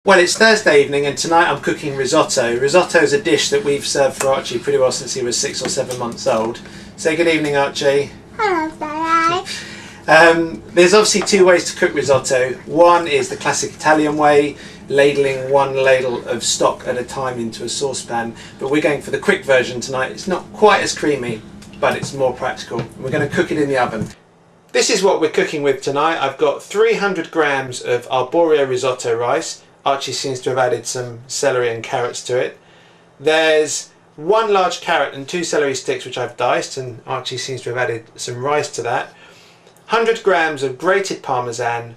Well, it's Thursday evening and tonight I'm cooking risotto. Risotto is a dish that we've served for Archie pretty well since he was 6 or 7 months old. Say good evening, Archie. Hello, Daddy. There's obviously two ways to cook risotto. One is the classic Italian way, ladling one ladle of stock at a time into a saucepan, but we're going for the quick version tonight. It's not quite as creamy, but it's more practical. We're going to cook it in the oven. This is what we're cooking with tonight. I've got 300 grams of arborio risotto rice. Archie seems to have added some celery and carrots to it. There's one large carrot and 2 celery sticks which I've diced, and Archie seems to have added some rice to that. 100 grams of grated parmesan,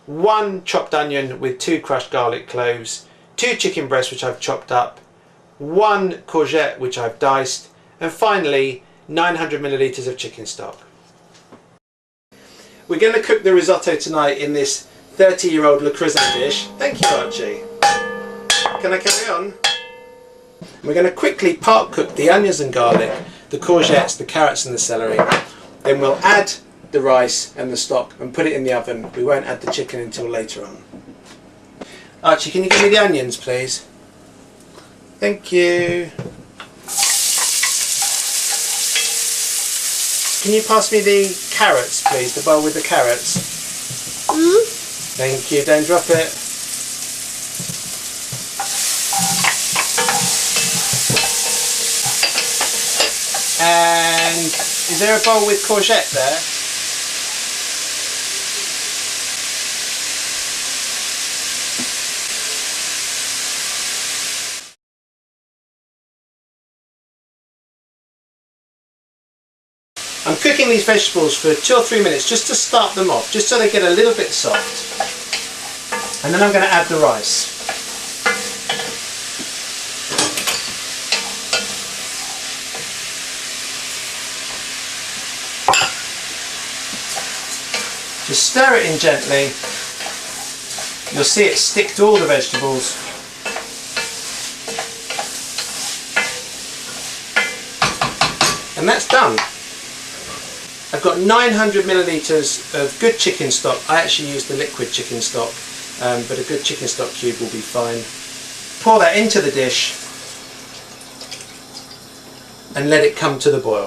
1 chopped onion with 2 crushed garlic cloves, 2 chicken breasts which I've chopped up, 1 courgette which I've diced, and finally 900 millilitres of chicken stock. We're going to cook the risotto tonight in this 30-year-old Le Creuset dish. Thank you, Archie. Can I carry on? We're going to quickly part cook the onions and garlic, the courgettes, the carrots and the celery. Then we'll add the rice and the stock and put it in the oven. We won't add the chicken until later on. Archie, can you give me the onions, please? Thank you. Can you pass me the carrots, please? The bowl with the carrots. Thank you, don't drop it. And is there a bowl with courgette there? I'm cooking these vegetables for 2 or 3 minutes just to start them off, just so they get a little bit soft. And then I'm going to add the rice. Just stir it in gently. You'll see it stick to all the vegetables. And that's done. I've got 900 millilitres of good chicken stock. I actually use the liquid chicken stock, but a good chicken stock cube will be fine. Pour that into the dish and let it come to the boil.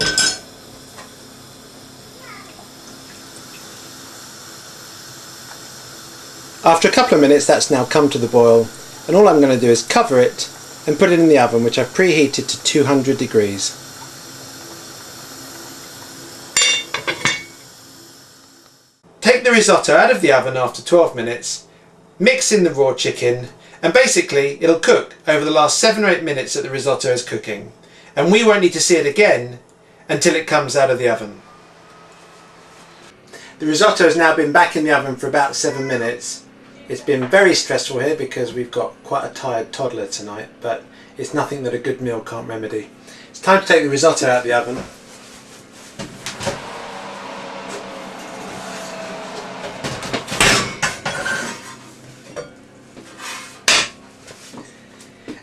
After a couple of minutes, that's now come to the boil, and all I'm going to do is cover it and put it in the oven, which I've preheated to 200 degrees. Take the risotto out of the oven after 12 minutes, mix in the raw chicken, and basically it'll cook over the last 7 or 8 minutes that the risotto is cooking. And we won't need to see it again until it comes out of the oven. The risotto has now been back in the oven for about 7 minutes. It's been very stressful here because we've got quite a tired toddler tonight, but it's nothing that a good meal can't remedy. It's time to take the risotto out of the oven.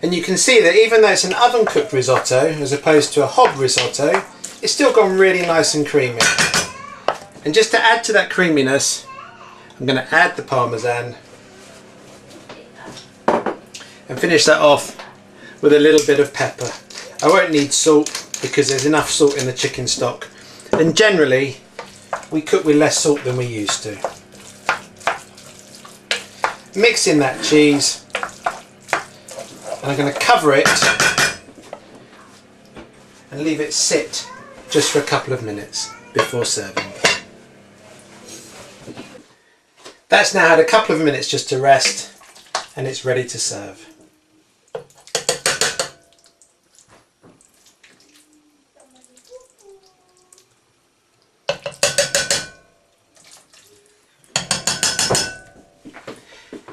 And you can see that even though it's an oven cooked risotto as opposed to a hob risotto, it's still gone really nice and creamy. And just to add to that creaminess, I'm going to add the parmesan and finish that off with a little bit of pepper. I won't need salt because there's enough salt in the chicken stock, and generally we cook with less salt than we used to. Mix in that cheese. And I'm going to cover it and leave it sit just for a couple of minutes before serving. That's now had a couple of minutes just to rest, and it's ready to serve.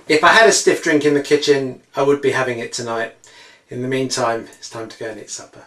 If I had a stiff drink in the kitchen, I would be having it tonight. In the meantime, it's time to go and eat supper.